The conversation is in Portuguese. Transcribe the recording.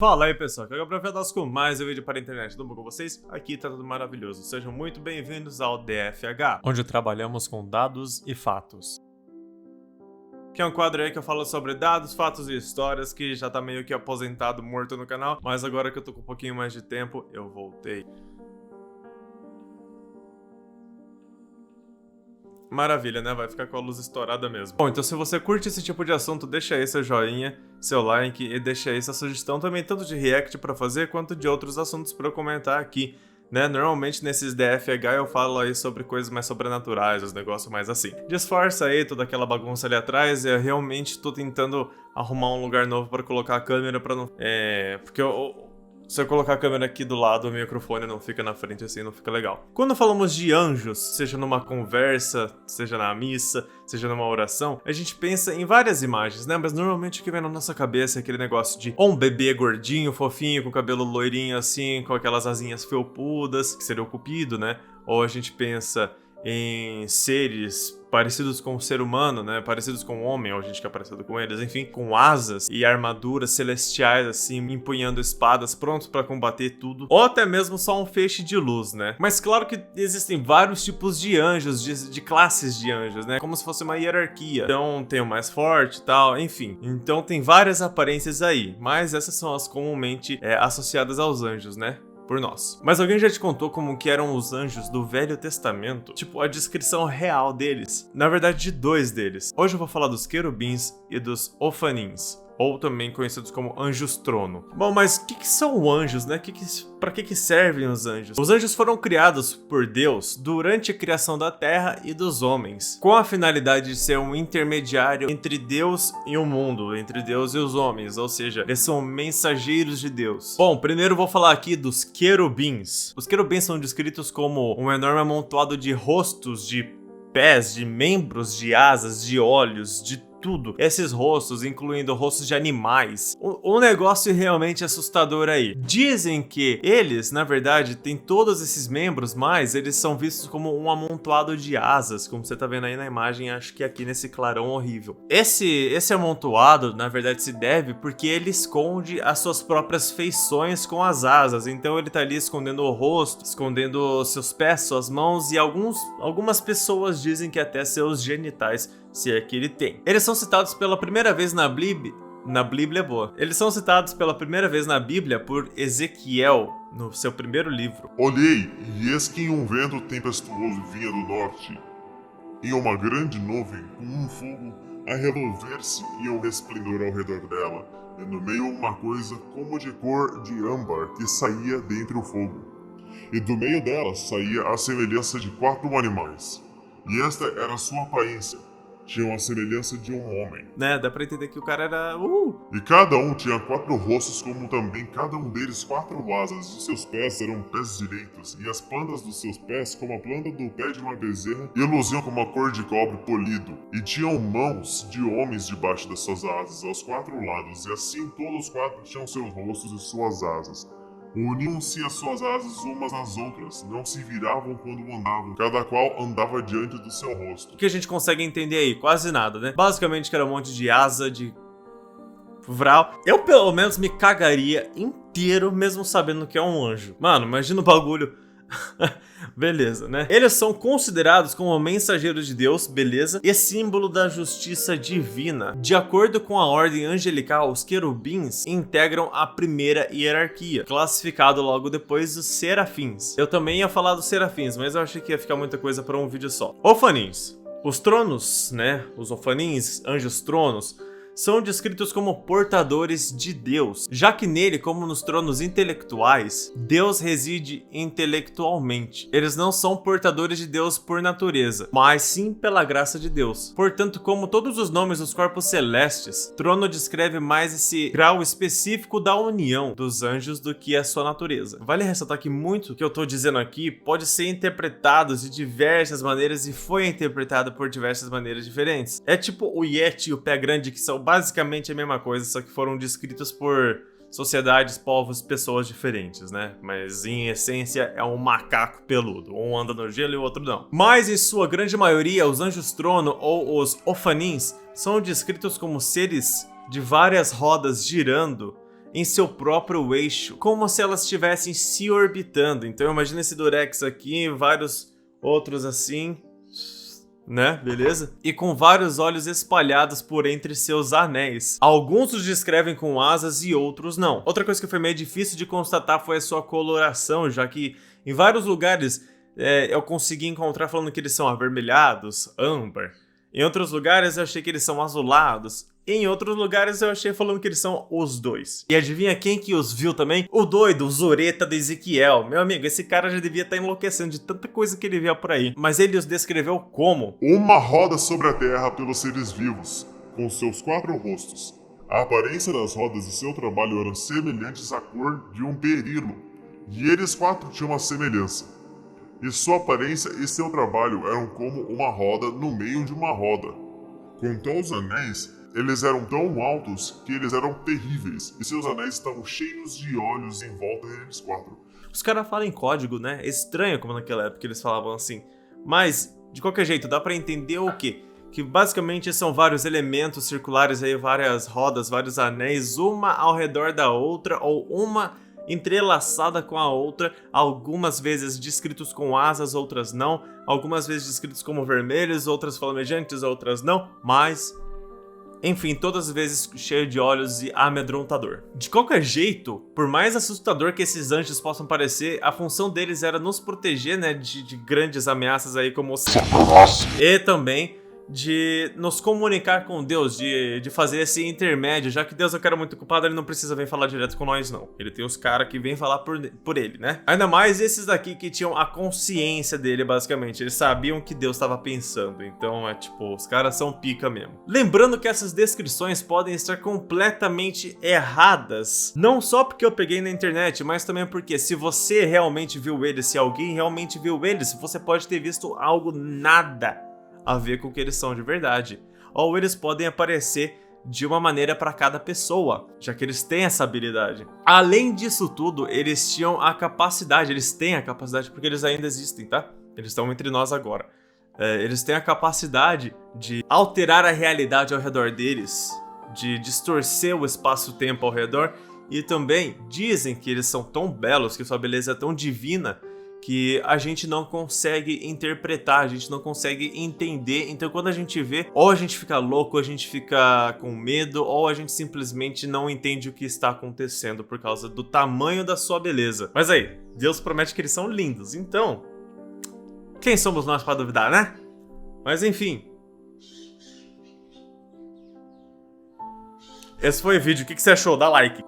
Fala aí pessoal, aqui é o Gabriel Fedas com mais um vídeo para a internet. Tudo bom com vocês? Aqui tá tudo maravilhoso. Sejam muito bem-vindos ao DFH, onde trabalhamos com dados e fatos. Que é um quadro aí que eu falo sobre dados, fatos e histórias, que já tá meio que aposentado, morto no canal, mas agora que eu tô com um pouquinho mais de tempo, eu voltei. Maravilha, né? Vai ficar com a luz estourada mesmo. Bom, então se você curte esse tipo de assunto, deixa aí seu joinha, seu like e deixa aí sua sugestão também, tanto de react pra fazer, quanto de outros assuntos pra eu comentar aqui, né? Normalmente nesses DFH eu falo aí sobre coisas mais sobrenaturais, os negócios mais assim. Disfarça aí toda aquela bagunça ali atrás, eu realmente tô tentando arrumar um lugar novo pra colocar a câmera pra não... porque se eu colocar a câmera aqui do lado, o microfone não fica na frente assim, não fica legal. Quando falamos de anjos, seja numa conversa, seja na missa, seja numa oração, a gente pensa em várias imagens, né? Mas normalmente o que vem na nossa cabeça é aquele negócio de um bebê gordinho, fofinho, com cabelo loirinho assim, com aquelas asinhas felpudas, que seria o cupido, né? Ou a gente pensa em seres parecidos com o ser humano, né? Parecidos com o homem, ou a gente que é parecido com eles, enfim, com asas e armaduras celestiais, assim, empunhando espadas, prontos pra combater tudo. Ou até mesmo só um feixe de luz, né? Mas claro que existem vários tipos de anjos, de classes de anjos, né? Como se fosse uma hierarquia. Então tem o mais forte e tal, enfim. Então tem várias aparências aí, mas essas são as comumente associadas aos anjos, né? Por nós. Mas alguém já te contou como que eram os anjos do Velho Testamento? Tipo, a descrição real deles. Na verdade, de dois deles. Hoje eu vou falar dos querubins e dos ofanins, ou também conhecidos como anjos-trono. Bom, mas o que são anjos, né? Pra que servem os anjos? Os anjos foram criados por Deus durante a criação da Terra e dos homens, com a finalidade de ser um intermediário entre Deus e o mundo, entre Deus e os homens, ou seja, eles são mensageiros de Deus. Bom, primeiro eu vou falar aqui dos querubins. Os querubins são descritos como um enorme amontoado de rostos, de pés, de membros, de asas, de olhos, de tudo. Esses rostos, incluindo rostos de animais. Um negócio realmente assustador aí. Dizem que eles, na verdade, têm todos esses membros, mas eles são vistos como um amontoado de asas, como você tá vendo aí na imagem, acho que aqui nesse clarão horrível. Esse amontoado, na verdade, se deve porque ele esconde as suas próprias feições com as asas. Então ele tá ali escondendo o rosto, escondendo seus pés, suas mãos e algumas pessoas dizem que até seus genitais, se é que ele tem. Eles são citados pela primeira vez na Bíblia. Na Bíblia é boa. Eles são citados pela primeira vez na Bíblia por Ezequiel, no seu primeiro livro. Olhei, e eis que um vento tempestuoso vinha do norte, e uma grande nuvem, com um fogo a revolver-se e um resplendor ao redor dela, e no meio uma coisa como de cor de âmbar que saía dentre o fogo. E do meio dela saía a semelhança de 4 animais, e esta era a sua aparência. Tinham a semelhança de um homem. Né, dá pra entender que o cara era... E cada um tinha 4 rostos, como também cada um deles 4 asas. E seus pés eram pés direitos, e as plantas dos seus pés como a planta do pé de uma bezerra, e luziam como a cor de cobre polido. E tinham mãos de homens debaixo das suas asas, aos 4 lados, e assim todos os 4 tinham seus rostos e suas asas. Uniam-se as suas asas umas às outras, não se viravam quando andavam, cada qual andava diante do seu rosto. O que a gente consegue entender aí? Quase nada, né? Basicamente que era um monte de asa, de vral. Eu pelo menos me cagaria inteiro mesmo sabendo que é um anjo. Mano, imagina o bagulho. Beleza, né? Eles são considerados como mensageiros de Deus, beleza? E símbolo da justiça divina. De acordo com a ordem angelical, os querubins integram a primeira hierarquia, classificado logo depois dos serafins. Eu também ia falar dos serafins, mas eu achei que ia ficar muita coisa para um vídeo só. Ofanins. Os tronos, né? Os ofanins, anjos tronos, são descritos como portadores de Deus, já que nele, como nos tronos intelectuais, Deus reside intelectualmente. Eles não são portadores de Deus por natureza, mas sim pela graça de Deus. Portanto, como todos os nomes dos corpos celestes, trono descreve mais esse grau específico da união dos anjos do que a sua natureza. Vale ressaltar que muito que eu tô dizendo aqui pode ser interpretado de diversas maneiras e foi interpretado por diversas maneiras diferentes. É tipo o Yeti e o Pé Grande, que são basicamente a mesma coisa, só que foram descritos por sociedades, povos, pessoas diferentes, né? Mas em essência é um macaco peludo, um anda no gelo e o outro não. Mas em sua grande maioria, os anjos trono ou os ofanins são descritos como seres de várias rodas girando em seu próprio eixo, como se elas estivessem se orbitando. Então imagina esse Durex aqui, vários outros assim, né? Beleza? E com vários olhos espalhados por entre seus anéis. Alguns os descrevem com asas e outros não. Outra coisa que foi meio difícil de constatar foi a sua coloração, já que em vários lugares eu consegui encontrar falando que eles são avermelhados, âmbar. Em outros lugares eu achei que eles são azulados. Em outros lugares eu achei falando que eles são os dois. E adivinha quem que os viu também? O doido, o Zureta de Ezequiel. Meu amigo, esse cara já devia estar enlouquecendo de tanta coisa que ele via por aí. Mas ele os descreveu como? Uma roda sobre a terra pelos seres vivos, com seus 4 rostos. A aparência das rodas e seu trabalho eram semelhantes à cor de um berilo. E eles 4 tinham uma semelhança. E sua aparência e seu trabalho eram como uma roda no meio de uma roda. Quanto aos anéis, eles eram tão altos que eles eram terríveis, e seus anéis estavam cheios de olhos em volta deles 4. Os caras falam em código, né? É estranho como naquela época eles falavam assim. Mas, de qualquer jeito, dá pra entender o quê? Que basicamente são vários elementos circulares aí, várias rodas, vários anéis, uma ao redor da outra, ou uma entrelaçada com a outra, algumas vezes descritos com asas, outras não, algumas vezes descritos como vermelhos, outras flamejantes, outras não, mas... enfim, todas as vezes cheio de olhos e amedrontador. De qualquer jeito, por mais assustador que esses anjos possam parecer, a função deles era nos proteger, né, de grandes ameaças aí como os... e também de nos comunicar com Deus, de fazer esse intermédio, já que Deus é um cara muito ocupado, ele não precisa vir falar direto com nós não. Ele tem os caras que vêm falar por ele, né? Ainda mais esses daqui que tinham a consciência dele, basicamente. Eles sabiam o que Deus estava pensando, então é tipo, os caras são pica mesmo. Lembrando que essas descrições podem estar completamente erradas, não só porque eu peguei na internet, mas também porque se você realmente viu eles, se alguém realmente viu eles, você pode ter visto algo nada a ver com o que eles são de verdade. Ou eles podem aparecer de uma maneira para cada pessoa, já que eles têm essa habilidade. Além disso tudo, eles tinham a capacidade, eles têm a capacidade porque eles ainda existem, tá? Eles estão entre nós agora. Eles têm a capacidade de alterar a realidade ao redor deles, de distorcer o espaço-tempo ao redor, e também dizem que eles são tão belos, que sua beleza é tão divina, que a gente não consegue interpretar, a gente não consegue entender. Então quando a gente vê, ou a gente fica louco, ou a gente fica com medo, ou a gente simplesmente não entende o que está acontecendo por causa do tamanho da sua beleza. Mas aí, Deus promete que eles são lindos, então quem somos nós para duvidar, né? Mas enfim, esse foi o vídeo, o que você achou? Dá like.